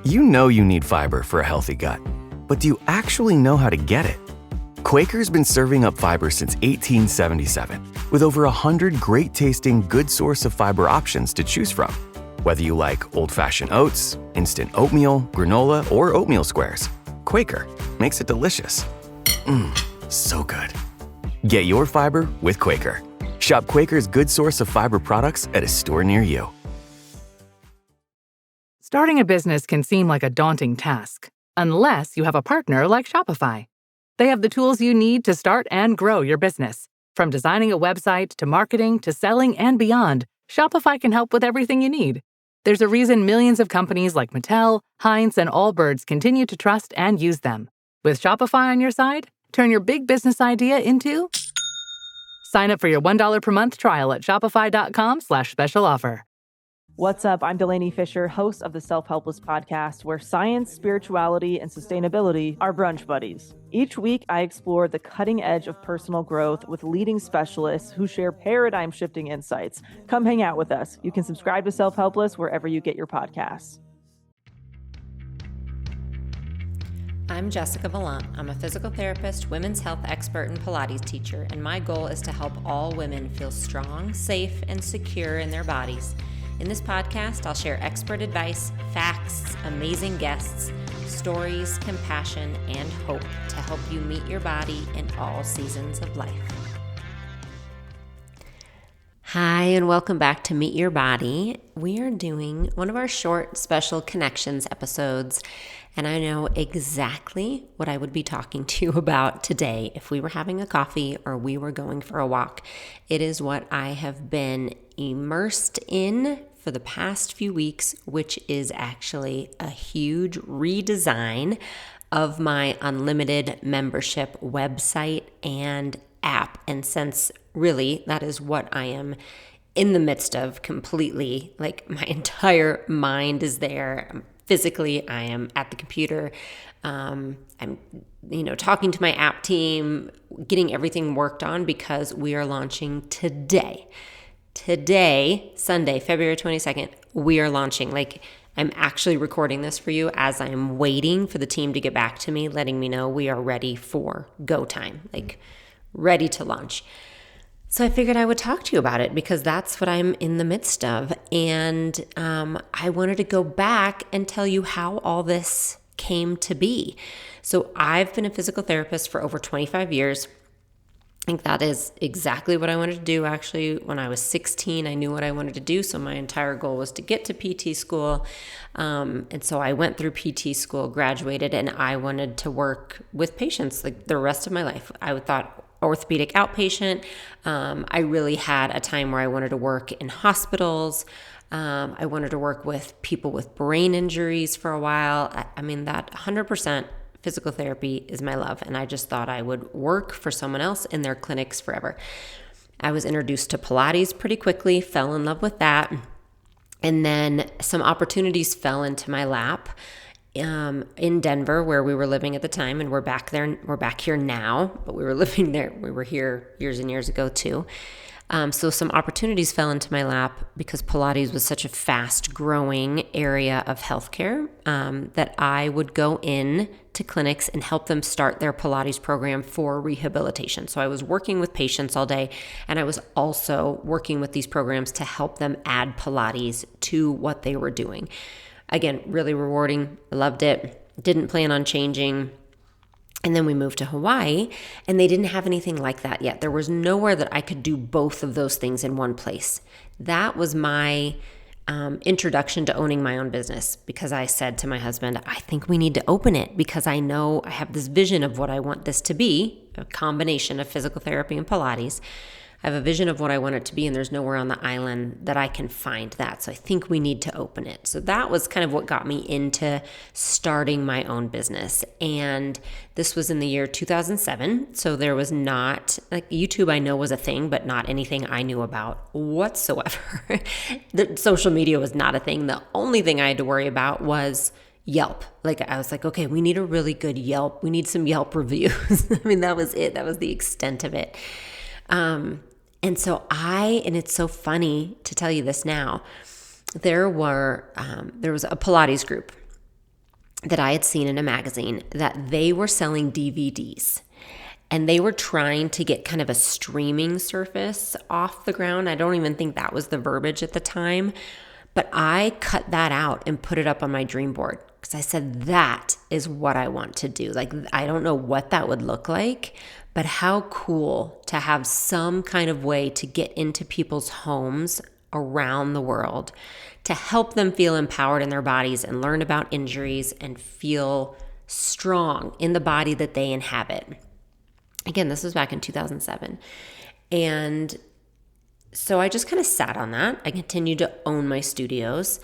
You know you need fiber for a healthy gut, but do you actually know how to get it? Quaker's been serving up fiber since 1877, with over 100 great-tasting, good source of fiber options to choose from. Whether you like old-fashioned oats, instant oatmeal, granola, or oatmeal squares, Quaker makes it delicious. So good. Get your fiber with Quaker. Shop Quaker's good source of fiber products at a store near you. Starting a business can seem like a daunting task, unless you have a partner like Shopify. They have the tools you need to start and grow your business. From designing a website to marketing to selling and beyond, Shopify can help with everything you need. There's a reason millions of companies like Mattel, Heinz, and Allbirds continue to trust and use them. With Shopify on your side, turn your big business idea into... Sign up for your $1 per month trial at shopify.com/special offer. What's up? I'm Delaney Fisher, host of the Self-Helpless podcast, where science, spirituality, and sustainability are brunch buddies. Each week, I explore the cutting edge of personal growth with leading specialists who share paradigm-shifting insights. Come hang out with us. You can subscribe to Self-Helpless wherever you get your podcasts. I'm Jessica Valant. I'm a physical therapist, women's health expert, and Pilates teacher, and my goal is to help all women feel strong, safe, and secure in their bodies. In this podcast, I'll share expert advice, facts, amazing guests, stories, compassion, and hope to help you meet your body in all seasons of life. Hi, and welcome back to Meet Your Body. We are doing one of our short special connections episodes, and I know exactly what I would be talking to you about today if we were having a coffee or we were going for a walk. It is what I have been immersed in for the past few weeks, which is actually a huge redesign of my Unlimited membership website and app. And since really that is what I am in the midst of completely, like my entire mind is there. Physically, I am at the computer. I'm, talking to my app team, getting everything worked on because we are launching today. Today, Sunday, February 22nd, we are launching. I'm actually recording this for you as I'm waiting for the team to get back to me, letting me know we are ready for go time, ready to launch. So I figured I would talk to you about it because that's what I'm in the midst of. And I wanted to go back and tell you how all this came to be. So I've been a physical therapist for over 25 years. I think that is exactly what I wanted to do. Actually, when I was 16, I knew what I wanted to do. So my entire goal was to get to PT school. And so I went through PT school, graduated, and I wanted to work with patients like the rest of my life. I thought orthopedic outpatient. I really had a time where I wanted to work in hospitals. I wanted to work with people with brain injuries for a while. That 100% physical therapy is my love, and I just thought I would work for someone else in their clinics forever. I was introduced to Pilates pretty quickly, fell in love with that, and then some opportunities fell into my lap in Denver, where we were living at the time, and we're back here now, but we were living there. We were here years and years ago too. So some opportunities fell into my lap because Pilates was such a fast-growing area of healthcare that I would go in to clinics and help them start their Pilates program for rehabilitation. So I was working with patients all day, and I was also working with these programs to help them add Pilates to what they were doing. Again, really rewarding. I loved it. Didn't plan on changing. And then we moved to Hawaii, and they didn't have anything like that yet. There was nowhere that I could do both of those things in one place. That was my introduction to owning my own business, because I said to my husband, I think we need to open it because I know I have this vision of what I want this to be, a combination of physical therapy and Pilates. I have a vision of what I want it to be, and there's nowhere on the island that I can find that. So I think we need to open it. So that was kind of what got me into starting my own business. And this was in the year 2007. So there was not, YouTube I know was a thing, but not anything I knew about whatsoever. The social media was not a thing. The only thing I had to worry about was Yelp. I was like, okay, we need a really good Yelp. We need some Yelp reviews. That was it. That was the extent of it. And it's so funny to tell you this now, there was a Pilates group that I had seen in a magazine that they were selling DVDs. And they were trying to get kind of a streaming service off the ground. I don't even think that was the verbiage at the time. But I cut that out and put it up on my dream board because I said, that is what I want to do. Like, I don't know what that would look like, but how cool to have some kind of way to get into people's homes around the world to help them feel empowered in their bodies and learn about injuries and feel strong in the body that they inhabit. Again, this was back in 2007. And so I just kind of sat on that. I continued to own my studios.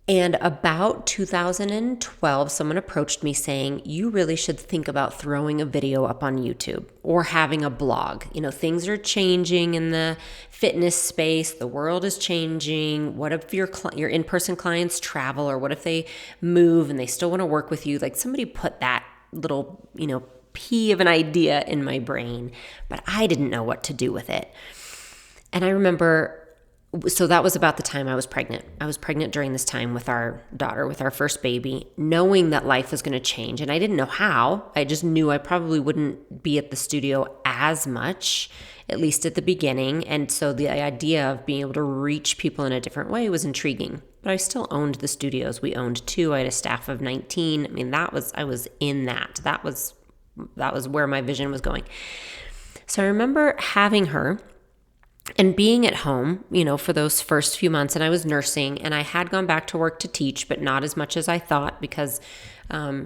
And about 2012, someone approached me saying, you really should think about throwing a video up on YouTube or having a blog. You know, things are changing in the fitness space. The world is changing. What if your in-person clients travel, or what if they move and they still want to work with you? Like, somebody put that little, pea of an idea in my brain, but I didn't know what to do with it. And I remember, so that was about the time I was pregnant. I was pregnant during this time with our daughter, with our first baby, knowing that life was going to change. And I didn't know how. I just knew I probably wouldn't be at the studio as much, at least at the beginning. And so the idea of being able to reach people in a different way was intriguing. But I still owned the studios. We owned 2. I had a staff of 19. I mean, I was in that. That was where my vision was going. So I remember having her and being at home, for those first few months, and I was nursing, and I had gone back to work to teach, but not as much as I thought, because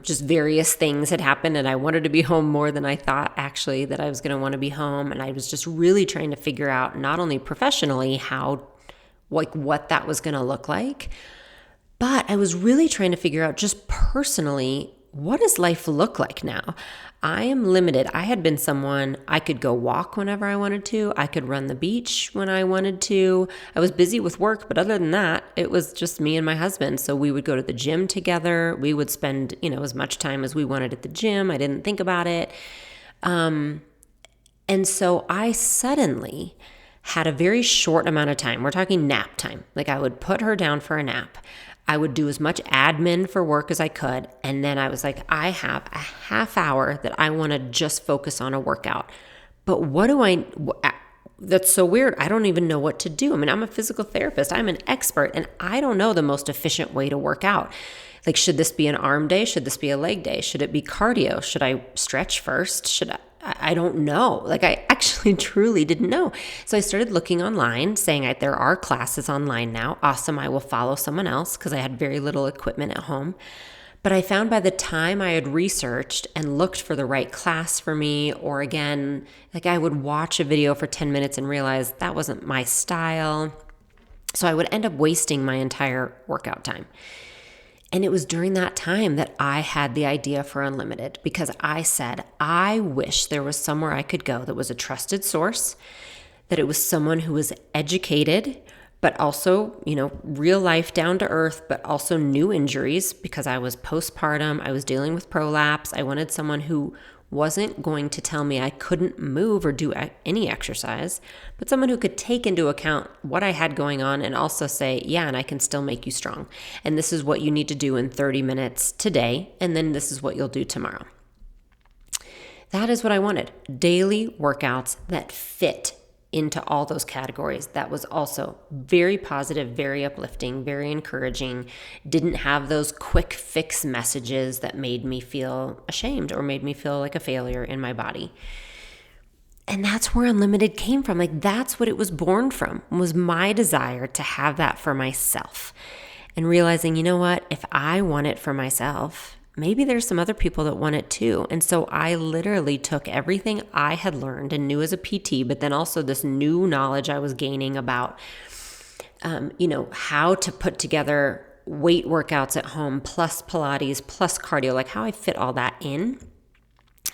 just various things had happened, and I wanted to be home more than I thought actually that I was going to want to be home. And I was just really trying to figure out, not only professionally what that was going to look like, but I was really trying to figure out just personally, what does life look like now? I am limited. I had been someone, I could go walk whenever I wanted to. I could run the beach when I wanted to. I was busy with work, but other than that, it was just me and my husband. So we would go to the gym together. We would spend, as much time as we wanted at the gym. I didn't think about it. And so I suddenly had a very short amount of time. We're talking nap time. Like, I would put her down for a nap. I would do as much admin for work as I could. And then I was like, I have a half hour that I want to just focus on a workout. But that's so weird. I don't even know what to do. I mean, I'm a physical therapist. I'm an expert, and I don't know the most efficient way to work out. Like, should this be an arm day? Should this be a leg day? Should it be cardio? Should I stretch first? I don't know. Like, I actually truly didn't know. So I started looking online, saying there are classes online now. Awesome. I will follow someone else, because I had very little equipment at home. But I found by the time I had researched and looked for the right class for me, or again, like, I would watch a video for 10 minutes and realize that wasn't my style. So I would end up wasting my entire workout time. And it was during that time that I had the idea for Unlimited, because I said, I wish there was somewhere I could go that was a trusted source, that it was someone who was educated, but also, real life, down to earth, but also knew injuries, because I was postpartum. I was dealing with prolapse. I wanted someone who wasn't going to tell me I couldn't move or do any exercise, but someone who could take into account what I had going on and also say, yeah, and I can still make you strong. And this is what you need to do in 30 minutes today, and then this is what you'll do tomorrow. That is what I wanted. Daily workouts that fit into all those categories. That was also very positive, very uplifting, very encouraging. Didn't have those quick fix messages that made me feel ashamed or made me feel like a failure in my body. And that's where Unlimited came from. Like, that's what it was born from, was my desire to have that for myself. And realizing, you know what, if I want it for myself, maybe there's some other people that want it too. And so I literally took everything I had learned and knew as a PT, but then also this new knowledge I was gaining about, how to put together weight workouts at home, plus Pilates, plus cardio, like how I fit all that in.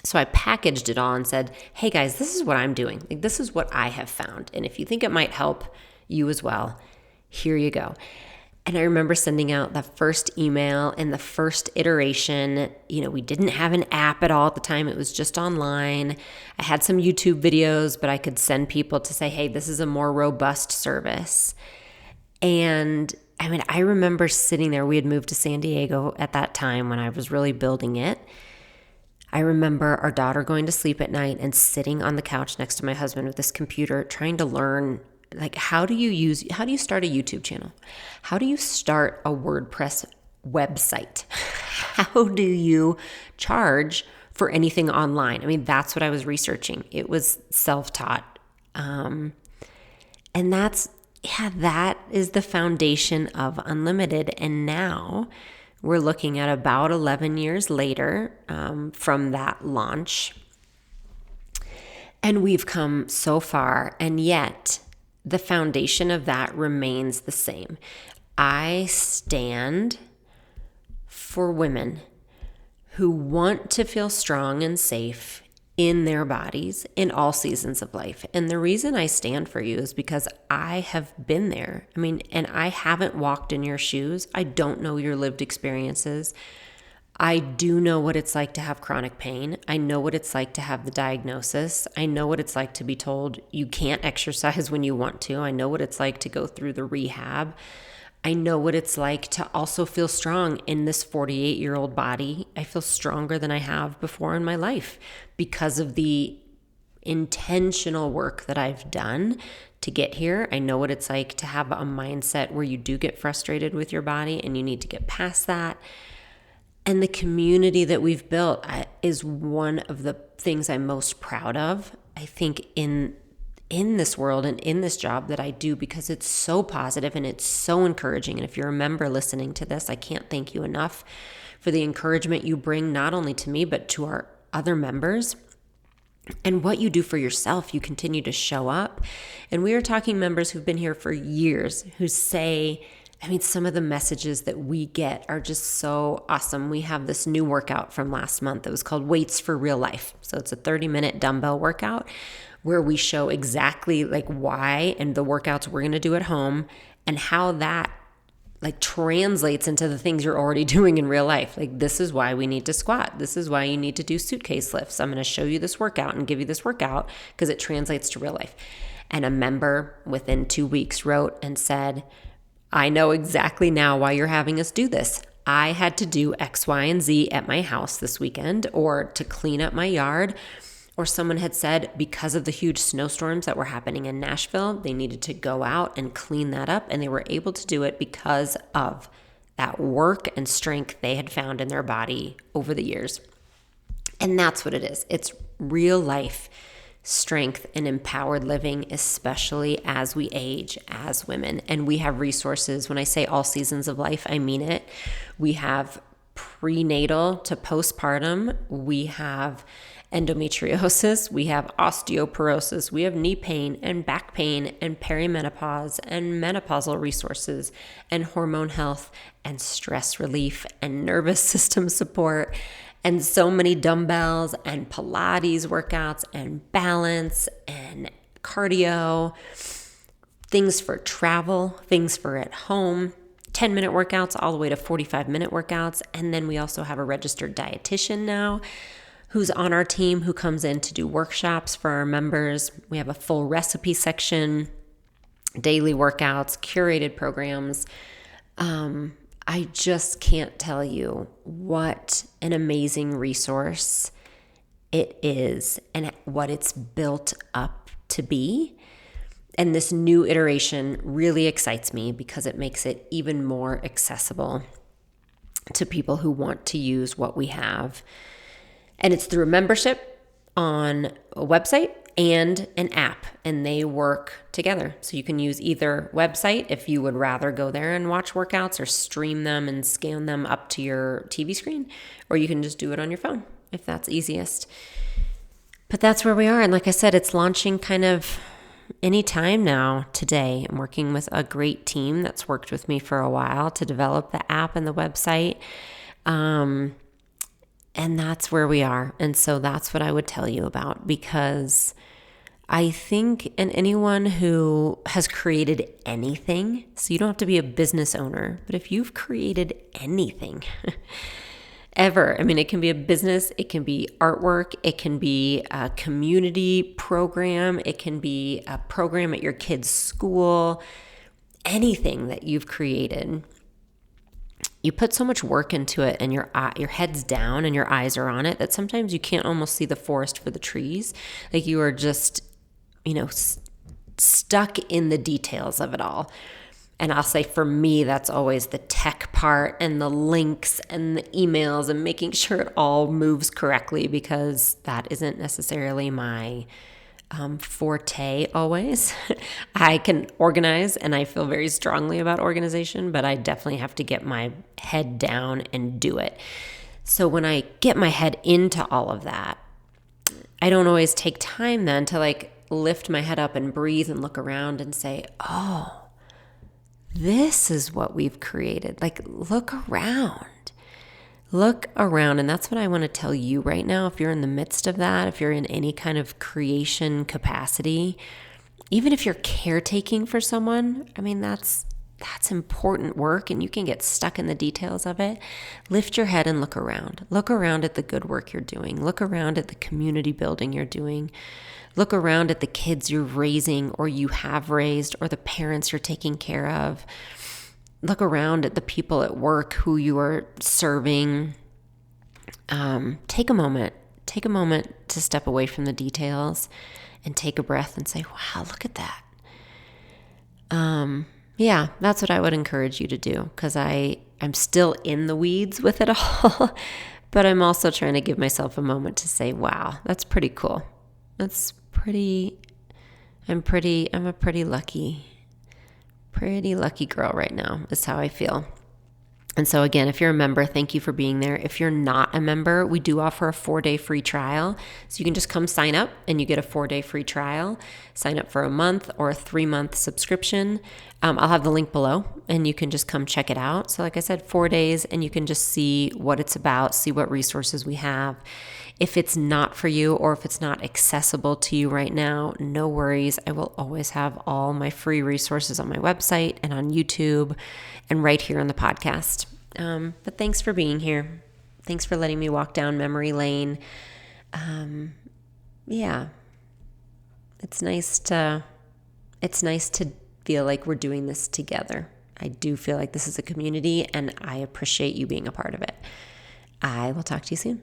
So I packaged it all and said, hey guys, this is what I'm doing. Like, this is what I have found. And if you think it might help you as well, here you go. And I remember sending out the first email and the first iteration. We didn't have an app at all at the time. It was just online. I had some YouTube videos, but I could send people to say, hey, this is a more robust service. And I mean, I remember sitting there. We had moved to San Diego at that time when I was really building it. I remember our daughter going to sleep at night and sitting on the couch next to my husband with this computer, trying to learn, like, how do you start a YouTube channel? How do you start a WordPress website? How do you charge for anything online? I mean, that's what I was researching. It was self-taught. And that is the foundation of Unlimited. And now we're looking at about 11 years later from that launch. And we've come so far, and yet the foundation of that remains the same. I stand for women who want to feel strong and safe in their bodies in all seasons of life. And the reason I stand for you is because I have been there. I mean, and I haven't walked in your shoes. I don't know your lived experiences. I do know what it's like to have chronic pain. I know what it's like to have the diagnosis. I know what it's like to be told you can't exercise when you want to. I know what it's like to go through the rehab. I know what it's like to also feel strong in this 48-year-old body. I feel stronger than I have before in my life because of the intentional work that I've done to get here. I know what it's like to have a mindset where you do get frustrated with your body and you need to get past that. And the community that we've built is one of the things I'm most proud of, I think, in this world and in this job that I do, because it's so positive and it's so encouraging. And if you're a member listening to this, I can't thank you enough for the encouragement you bring not only to me, but to our other members. And what you do for yourself, you continue to show up. And we are talking members who've been here for years who say, I mean, some of the messages that we get are just so awesome. We have this new workout from last month that was called Weights for Real Life. So it's a 30-minute dumbbell workout where we show exactly like why and the workouts we're going to do at home and how that like translates into the things you're already doing in real life. Like, this is why we need to squat. This is why you need to do suitcase lifts. I'm going to show you this workout and give you this workout because it translates to real life. And a member within 2 weeks wrote and said, I know exactly now why you're having us do this. I had to do X, Y, and Z at my house this weekend, or to clean up my yard. Or someone had said because of the huge snowstorms that were happening in Nashville, they needed to go out and clean that up. And they were able to do it because of that work and strength they had found in their body over the years. And that's what it is. It's real life strength and empowered living, especially as we age as women. And we have resources. When I say all seasons of life, I mean it. We have prenatal to postpartum. We have endometriosis, we have osteoporosis, we have knee pain and back pain and perimenopause and menopausal resources and hormone health and stress relief and nervous system support and so many dumbbells and Pilates workouts and balance and cardio, things for travel, things for at home, 10-minute workouts all the way to 45-minute workouts. And then we also have a registered dietitian now who's on our team, who comes in to do workshops for our members. We have a full recipe section, daily workouts, curated programs. I just can't tell you what an amazing resource it is and what it's built up to be. And this new iteration really excites me because it makes it even more accessible to people who want to use what we have. And it's through a membership on a website and an app, and they work together. So you can use either website if you would rather go there and watch workouts or stream them and scan them up to your TV screen, or you can just do it on your phone if that's easiest. But that's where we are. And like I said, it's launching kind of any time now today. I'm working with a great team that's worked with me for a while to develop the app and the website. And that's where we are. And so that's what I would tell you about, because I think, and anyone who has created anything, so you don't have to be a business owner, but if you've created anything ever, I mean, it can be a business, it can be artwork, it can be a community program, it can be a program at your kid's school, anything that you've created, you put so much work into it and your head's down and your eyes are on it that sometimes you can't almost see the forest for the trees. Like you are just, stuck in the details of it all. And I'll say for me, that's always the tech part and the links and the emails and making sure it all moves correctly, because that isn't necessarily my forte always. I can organize and I feel very strongly about organization, but I definitely have to get my head down and do it. So when I get my head into all of that, I don't always take time then to lift my head up and breathe and look around and say, oh, this is what we've created. Look around. Look around. And that's what I want to tell you right now. If you're in the midst of that, if you're in any kind of creation capacity, even if you're caretaking for someone, that's important work and you can get stuck in the details of it. Lift your head and look around. Look around at the good work you're doing. Look around at the community building you're doing. Look around at the kids you're raising or you have raised, or the parents you're taking care of. Look around at the people at work who you are serving. Take a moment to step away from the details and take a breath and say, wow, look at that. Yeah, that's what I would encourage you to do, because I'm still in the weeds with it all, but I'm also trying to give myself a moment to say, wow, that's pretty cool. I'm a pretty lucky girl right now is how I feel. And so again, if you're a member, thank you for being there. If you're not a member, we do offer a 4-day free trial. So you can just come sign up and you get a 4-day free trial. Sign up for a month or a 3-month subscription. I'll have the link below and you can just come check it out. So like I said, 4 days, and you can just see what it's about, see what resources we have. If it's not for you or if it's not accessible to you right now, no worries. I will always have all my free resources on my website and on YouTube and right here on the podcast. But thanks for being here. Thanks for letting me walk down memory lane. Yeah, it's nice to feel like we're doing this together. I do feel like this is a community and I appreciate you being a part of it. I will talk to you soon.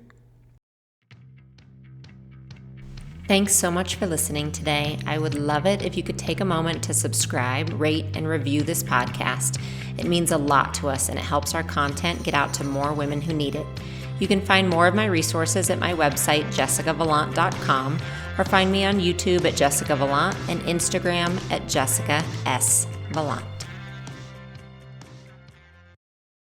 Thanks so much for listening today. I would love it if you could take a moment to subscribe, rate, and review this podcast. It means a lot to us and it helps our content get out to more women who need it. You can find more of my resources at my website, jessicavalant.com, or find me on YouTube at Jessica Valant and Instagram at Jessica S. Valant.